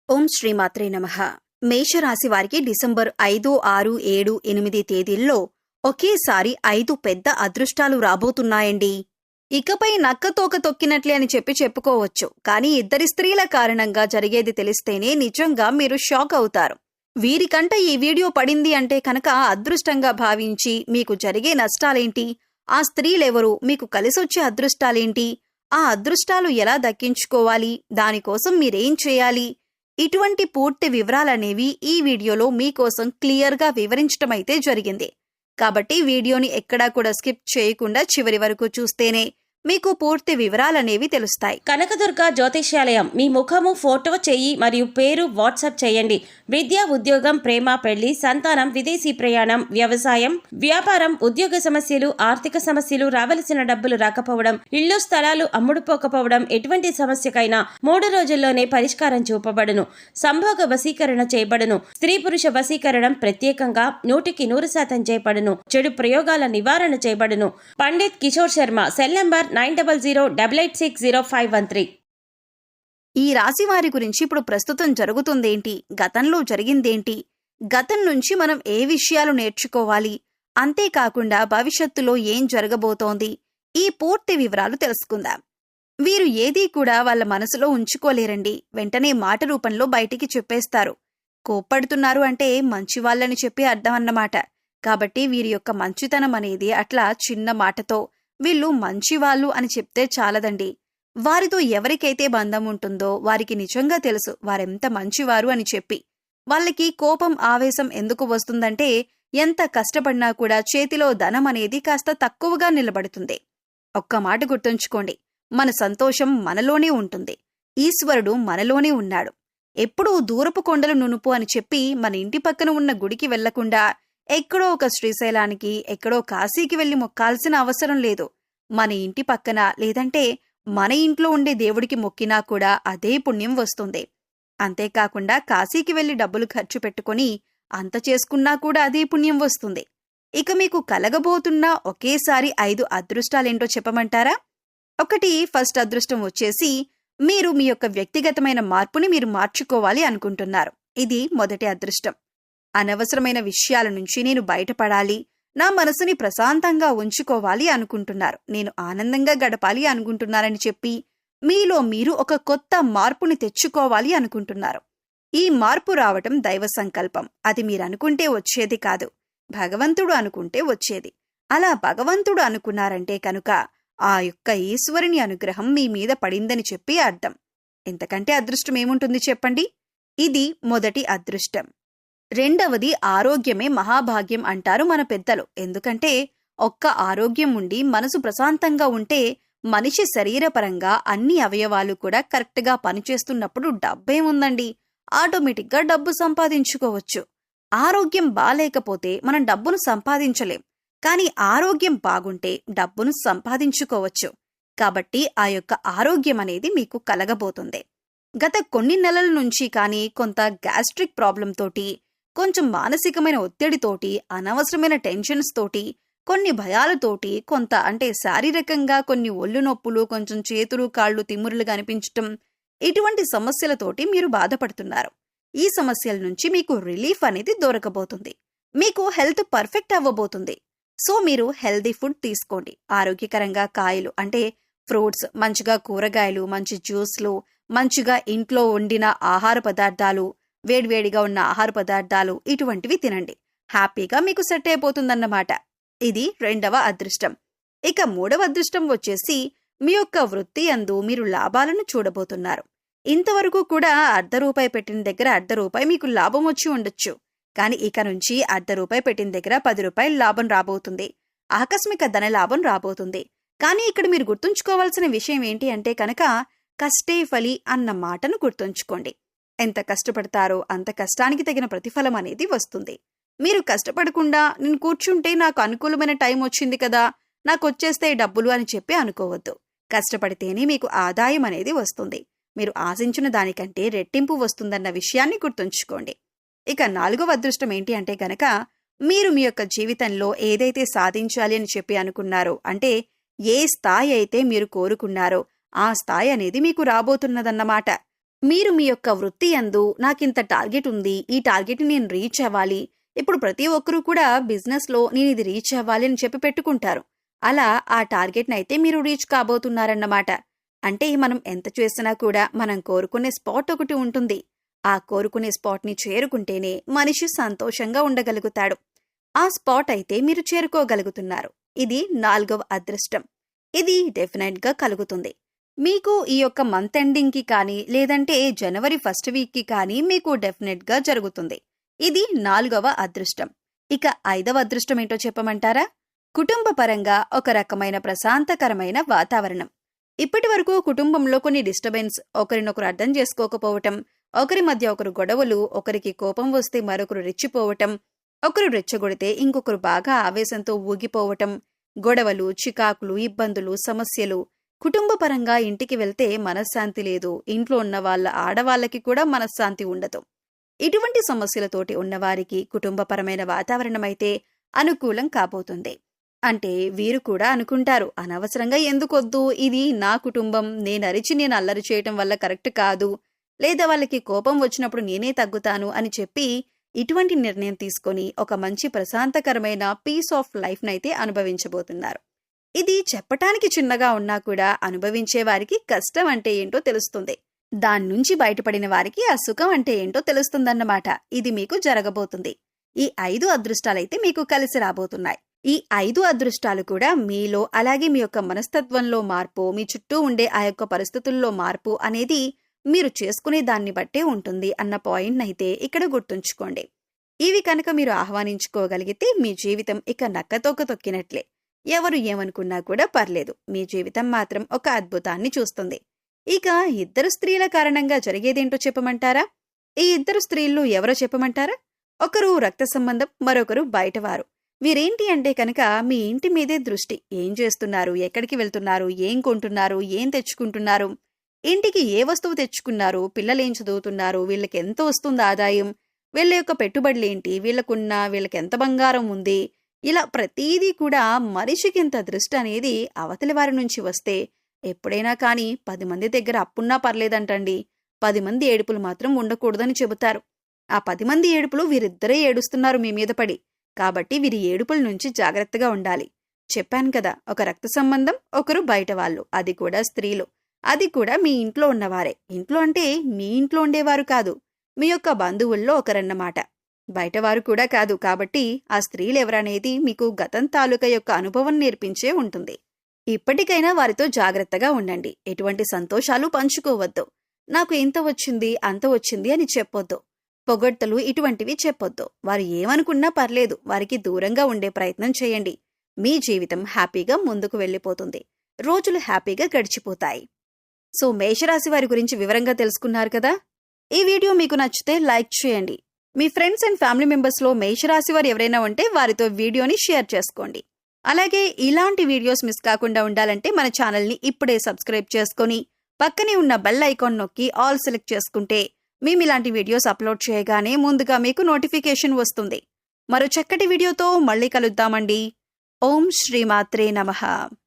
ఓం శ్రీమాత్రే నమః. మేషరాశి వారికి డిసెంబర్ 5, 6, 7, 8 తేదీల్లో ఒకేసారి 5 పెద్ద అదృష్టాలు రాబోతున్నాయండి. ఇకపై నక్కతోక తొక్కినట్లే అని చెప్పుకోవచ్చు. కానీ ఇద్దరి స్త్రీల కారణంగా జరిగేది తెలిస్తేనే నిజంగా మీరు షాక్ అవుతారు. వీరికంట ఈ వీడియో పడింది అంటే కనుక అదృష్టంగా భావించి మీకు జరిగే నష్టాలేంటి, ఆ స్త్రీలెవరు, మీకు కలిసొచ్చే అదృష్టాలేంటి, ఆ అదృష్టాలు ఎలా దక్కించుకోవాలి, దానికోసం మీరేం చేయాలి, ఇటువంటి పూర్తి వివరాలనేవి ఈ వీడియోలో మీకోసం క్లియర్గా వివరించటమైతే జరిగింది. కాబట్టి వీడియోని ఎక్కడా కూడా స్కిప్ చేయకుండా చివరి వరకు చూస్తేనే మీకు పూర్తి వివరాలనేవి తెలుస్తాయి. కనకదుర్గ జ్యోతిష్యాలయం. మీ ముఖము, ఫోటో, చెయ్యి మరియు పేరు వాట్సాప్ చేయండి. విద్య, ఉద్యోగం, ప్రేమ, పెళ్లి, సంతానం, విదేశీ ప్రయాణం, వ్యవసాయం, వ్యాపారం, ఉద్యోగ సమస్యలు, ఆర్థిక సమస్యలు, రావలసిన డబ్బులు రాకపోవడం, ఇళ్లు స్థలాలు అమ్ముడుపోకపోవడం, ఎటువంటి సమస్యకైనా 3 రోజుల్లోనే పరిష్కారం చూపబడును. సంభోగ వశీకరణ చేయబడును. స్త్రీ పురుష వశీకరణం ప్రత్యేకంగా 100% చేయబడును. చెడు ప్రయోగాల నివారణ చేయబడును. పండిత్ కిషోర్ శర్మ. Cell number 9008860513. ఈ రాశి వారి గురించి ఇప్పుడు ప్రస్తుతం జరుగుతుందేంటి, గతంలో జరిగిందేంటి, గతం నుంచి మనం ఏ విషయాలు నేర్చుకోవాలి, అంతేకాకుండా భవిష్యత్తులో ఏం జరగబోతోంది, ఈ పూర్తి వివరాలు తెలుసుకుందాం. వీరు ఏదీ కూడా వాళ్ళ మనసులో ఉంచుకోలేరండి. వెంటనే మాట రూపంలో బయటికి చెప్పేస్తారు. కోప్పడుతున్నారు అంటే మంచివాళ్ళని చెప్పి అర్థం అన్నమాట. కాబట్టి వీరి యొక్క మంచితనం అనేది అట్లా చిన్న మాటతో వీళ్ళు మంచివాళ్ళు అని చెప్తే చాలదండి. వారితో ఎవరికైతే బంధం ఉంటుందో వారికి నిజంగా తెలుసు వారెంత మంచివారు అని చెప్పి. వాళ్ళకి కోపం, ఆవేశం ఎందుకు వస్తుందంటే ఎంత కష్టపడినా కూడా చేతిలో ధనం అనేది కాస్త తక్కువగా నిలబడుతుంది. ఒక్క మాట గుర్తుంచుకోండి, మన సంతోషం మనలోనే ఉంటుంది. ఈశ్వరుడు మనలోనే ఉన్నాడు. ఎప్పుడూ దూరపు కొండలు నునుపు అని చెప్పి మన ఇంటి పక్కన ఉన్న గుడికి వెళ్లకుండా ఎక్కడో ఒక శ్రీశైలానికి, ఎక్కడో కాశీకి వెళ్లి మొక్కాల్సిన అవసరం లేదు. మన ఇంటి పక్కన లేదంటే మన ఇంట్లో ఉండే దేవుడికి మొక్కినా కూడా అదే పుణ్యం వస్తుంది. అంతేకాకుండా కాశీకి వెళ్లి డబ్బులు ఖర్చు పెట్టుకుని అంత చేసుకున్నా కూడా అదే పుణ్యం వస్తుంది. ఇక మీకు కలగబోతున్న ఒకేసారి 5 అదృష్టాలేంటో చెప్పమంటారా? ఫస్ట్ అదృష్టం వచ్చేసి మీరు మీ యొక్క వ్యక్తిగతమైన మార్పుని మీరు మార్చుకోవాలి అనుకుంటున్నారు. ఇది మొదటి అదృష్టం. అనవసరమైన విషయాల నుంచి నేను బయటపడాలి, నా మనసుని ప్రశాంతంగా ఉంచుకోవాలి అనుకుంటున్నారు, నేను ఆనందంగా గడపాలి అనుకుంటున్నారని చెప్పి మీలో మీరు ఒక కొత్త మార్పుని తెచ్చుకోవాలి అనుకుంటున్నారు. ఈ మార్పు రావటం దైవ సంకల్పం. అది మీరనుకుంటే వచ్చేది కాదు, భగవంతుడు అనుకుంటే వచ్చేది. అలా భగవంతుడు అనుకున్నారంటే కనుక ఆ యొక్క ఈశ్వరుని అనుగ్రహం మీ మీద పడిందని చెప్పి అర్థం. ఎంతకంటే అదృష్టం ఏముంటుంది చెప్పండి? ఇది మొదటి అదృష్టం. రెండవది ఆరోగ్యమే మహాభాగ్యం అంటారు మన పెద్దలు. ఎందుకంటే ఒక్క ఆరోగ్యం ఉండి మనసు ప్రశాంతంగా ఉంటే మనిషి శరీరపరంగా అన్ని అవయవాలు కూడా కరెక్ట్గా పనిచేస్తున్నప్పుడు డబ్బేముందండి, ఆటోమేటిక్గా డబ్బు సంపాదించుకోవచ్చు. ఆరోగ్యం బాలేకపోతే మనం డబ్బును సంపాదించలేం, కానీ ఆరోగ్యం బాగుంటే డబ్బును సంపాదించుకోవచ్చు. కాబట్టి ఆ యొక్క ఆరోగ్యం అనేది మీకు కలగబోతుంది. గత కొన్ని నెలల నుంచి కానీ కొంత గ్యాస్ట్రిక్ ప్రాబ్లం తోటి, కొంచెం మానసికమైన ఒత్తిడితోటి, అనవసరమైన టెన్షన్స్ తోటి, కొన్ని భయాలతోటి, కొంత అంటే శారీరకంగా కొన్ని ఒళ్ళు నొప్పులు, కొంచెం చేతులు కాళ్ళు తిమ్మురులుగా అనిపించటం, ఇటువంటి సమస్యలతోటి మీరు బాధపడుతున్నారు. ఈ సమస్యల నుంచి మీకు రిలీఫ్ అనేది దొరకబోతుంది. మీకు హెల్త్ పర్ఫెక్ట్ అవ్వబోతుంది. సో మీరు హెల్దీ ఫుడ్ తీసుకోండి. ఆరోగ్యకరంగా కాయలు అంటే ఫ్రూట్స్, మంచిగా కూరగాయలు, మంచి జ్యూస్లు, మంచిగా ఇంట్లో వండిన ఆహార పదార్థాలు, వేడివేడిగా ఉన్న ఆహార పదార్థాలు, ఇటువంటివి తినండి. హ్యాపీగా మీకు సెట్ అయిపోతుందన్నమాట. ఇది రెండవ అదృష్టం. ఇక మూడవ అదృష్టం వచ్చేసి మీ యొక్క వృత్తి యందు మీరు లాభాలను చూడబోతున్నారు. ఇంతవరకు కూడా ₹1 పెట్టిన దగ్గర ₹1 మీకు లాభం వచ్చి ఉండొచ్చు. కానీ ఇక నుంచి ₹1 పెట్టిన దగ్గర ₹10 లాభం రాబోతుంది. ఆకస్మిక ధన లాభం రాబోతుంది. కానీ ఇక్కడ మీరు గుర్తుంచుకోవాల్సిన విషయం ఏంటి అంటే కనుక కష్టే ఫలి అన్న మాటను గుర్తుంచుకోండి. ఎంత కష్టపడతారో అంత కష్టానికి తగిన ప్రతిఫలం అనేది వస్తుంది. మీరు కష్టపడకుండా నేను కూర్చుంటే నాకు అనుకూలమైన టైం వచ్చింది కదా, నాకు వచ్చేస్తే డబ్బులు అని చెప్పి అనుకోవద్దు. కష్టపడితేనే మీకు ఆదాయం అనేది వస్తుంది. మీరు ఆశించిన దానికంటే రెట్టింపు వస్తుందన్న విషయాన్ని గుర్తుంచుకోండి. ఇక 4వ అదృష్టం ఏంటి అంటే గనక మీరు మీ యొక్క జీవితంలో ఏదైతే సాధించాలి అని చెప్పి అనుకున్నారో, అంటే ఏ స్థాయి అయితే మీరు కోరుకున్నారో ఆ స్థాయి అనేది మీకు రాబోతున్నదన్నమాట. మీరు మీ యొక్క వృత్తి యందు నాకింత టార్గెట్ ఉంది, ఈ టార్గెట్ని నేను రీచ్ అవ్వాలి. ఇప్పుడు ప్రతి ఒక్కరూ కూడా బిజినెస్లో నేను ఇది రీచ్ అవ్వాలి అని చెప్పి పెట్టుకుంటారు. అలా ఆ టార్గెట్ని అయితే మీరు రీచ్ కాబోతున్నారన్నమాట. అంటే మనం ఎంత చేసినా కూడా మనం కోరుకునే స్పాట్ ఒకటి ఉంటుంది. ఆ కోరుకునే స్పాట్ని చేరుకుంటేనే మనిషి సంతోషంగా ఉండగలుగుతాడు. ఆ స్పాట్ అయితే మీరు చేరుకోగలుగుతున్నారు. ఇది 4వ అదృష్టం. ఇది డెఫినెట్గా కలుగుతుంది. మీకు ఈ యొక్క మంత్ ఎండింగ్కి కానీ లేదంటే జనవరి ఫస్ట్ వీక్కి కానీ మీకు డెఫినెట్గా జరుగుతుంది. ఇది 4వ అదృష్టం. ఇక 5వ అదృష్టం ఏంటో చెప్పమంటారా? కుటుంబ పరంగా ఒక రకమైన ప్రశాంతకరమైన వాతావరణం. ఇప్పటి వరకు కుటుంబంలో కొన్ని డిస్టర్బెన్స్, ఒకరినొకరు అర్థం చేసుకోకపోవటం, ఒకరి మధ్య ఒకరు గొడవలు, ఒకరికి కోపం వస్తే మరొకరు రెచ్చిపోవటం, ఒకరు రెచ్చగొడితే ఇంకొకరు బాగా ఆవేశంతో ఊగిపోవటం, గొడవలు, చికాకులు, ఇబ్బందులు, సమస్యలు. కుటుంబ పరంగా ఇంటికి వెళ్తే మనశ్శాంతి లేదు. ఇంట్లో ఉన్న వాళ్ళ ఆడవాళ్ళకి కూడా మనశ్శాంతి ఉండదు. ఇటువంటి సమస్యలతోటి ఉన్నవారికి కుటుంబపరమైన వాతావరణం అయితే అనుకూలం కాబోతుంది. అంటే వీరు కూడా అనుకుంటారు, అనవసరంగా ఎందుకొద్దు, ఇది నా కుటుంబం, నేను అల్లరి చేయటం వల్ల కరెక్ట్ కాదు, లేదా వాళ్ళకి కోపం వచ్చినప్పుడు నేనే తగ్గుతాను అని చెప్పి ఇటువంటి నిర్ణయం తీసుకొని ఒక మంచి ప్రశాంతకరమైన పీస్ ఆఫ్ లైఫ్నైతే అనుభవించబోతున్నారు. ఇది చెప్పటానికి చిన్నగా ఉన్నా కూడా అనుభవించే వారికి కష్టం అంటే ఏంటో తెలుస్తుంది. దాని నుంచి బయటపడిన వారికి ఆ సుఖం అంటే ఏంటో తెలుస్తుందన్నమాట. ఇది మీకు జరగబోతుంది. ఈ 5 అదృష్టాలైతే మీకు కలిసి రాబోతున్నాయి. ఈ 5 అదృష్టాలు కూడా మీలో, అలాగే మీ యొక్క మనస్తత్వంలో మార్పు, మీ చుట్టూ ఉండే ఆ యొక్క పరిస్థితుల్లో మార్పు అనేది మీరు చేసుకునే దాన్ని బట్టే ఉంటుంది అన్న పాయింట్ అయితే ఇక్కడ గుర్తుంచుకోండి. ఇవి కనుక మీరు ఆహ్వానించుకోగలిగితే మీ జీవితం ఇక నక్కతోక తొక్కినట్లే. ఎవరు ఏమనుకున్నా కూడా పర్లేదు, మీ జీవితం మాత్రం ఒక అద్భుతాన్ని చూస్తుంది. ఇక 2 స్త్రీల కారణంగా జరిగేదేంటో చెప్పమంటారా? ఈ 2 స్త్రీలు ఎవరో చెప్పమంటారా? ఒకరు రక్త సంబంధం, మరొకరు బయటవారు. వీరేంటి అంటే కనుక మీ ఇంటి మీదే దృష్టి. ఏం చేస్తున్నారు, ఎక్కడికి వెళ్తున్నారు, ఏం కొంటున్నారు, ఏం తెచ్చుకుంటున్నారు, ఇంటికి ఏ వస్తువు తెచ్చుకున్నారు, పిల్లలేం చదువుతున్నారు, వీళ్ళకి ఎంత వస్తుంది ఆదాయం, వీళ్ళ యొక్క పెట్టుబడులేంటి, వీళ్ళకెంత బంగారం ఉంది, ఇలా ప్రతీదీ కూడా మనిషికింత దృష్టి అనేది అవతలి వారి నుంచి వస్తే ఎప్పుడైనా కానీ 10 మంది దగ్గర అప్పున్నా పర్లేదంటండి, 10 మంది ఏడుపులు మాత్రం ఉండకూడదని చెబుతారు. ఆ 10 మంది ఏడుపులు వీరిద్దరే ఏడుస్తున్నారు మీ మీద పడి. కాబట్టి వీరి ఏడుపుల నుంచి జాగ్రత్తగా ఉండాలి. చెప్పాను కదా, ఒక రక్త సంబంధం, ఒకరు బయట వాళ్ళు, అది కూడా స్త్రీలు, అది కూడా మీ ఇంట్లో ఉన్నవారే. ఇంట్లో అంటే మీ ఇంట్లో ఉండేవారు కాదు, మీ యొక్క బంధువుల్లో ఒకరన్నమాట. బయటవారు కూడా కాదు. కాబట్టి ఆ స్త్రీలు ఎవరనేది మీకు గతం తాలూకా యొక్క అనుభవం నేర్పించే ఉంటుంది. ఇప్పటికైనా వారితో జాగ్రత్తగా ఉండండి. ఎటువంటి సంతోషాలు పంచుకోవద్దు. నాకు ఇంత వచ్చింది, అంత వచ్చింది అని చెప్పొద్దు. పొగడ్తలు ఇటువంటివి చెప్పొద్దు. వారు ఏమనుకున్నా పర్లేదు, వారికి దూరంగా ఉండే ప్రయత్నం చేయండి. మీ జీవితం హ్యాపీగా ముందుకు వెళ్ళిపోతుంది. రోజులు హ్యాపీగా గడిచిపోతాయి. సో మేషరాశి వారి గురించి వివరంగా తెలుసుకున్నారు కదా. ఈ వీడియో మీకు నచ్చితే లైక్ చేయండి. మీ ఫ్రెండ్స్ అండ్ ఫ్యామిలీ మెంబర్స్లో మేషరాశి వారు ఎవరైనా ఉంటే వారితో వీడియోని షేర్ చేసుకోండి. అలాగే ఇలాంటి వీడియోస్ మిస్ కాకుండా ఉండాలంటే మన ఛానల్ని ఇప్పుడే సబ్స్క్రైబ్ చేసుకొని పక్కనే ఉన్న బెల్ ఐకాన్ నొక్కి ఆల్ సెలెక్ట్ చేసుకుంటే మేము ఇలాంటి వీడియోస్ అప్లోడ్ చేయగానే ముందుగా మీకు నోటిఫికేషన్ వస్తుంది. మరో చక్కటి వీడియోతో మళ్ళీ కలుద్దామండి. ఓం శ్రీమాత్రే నమః.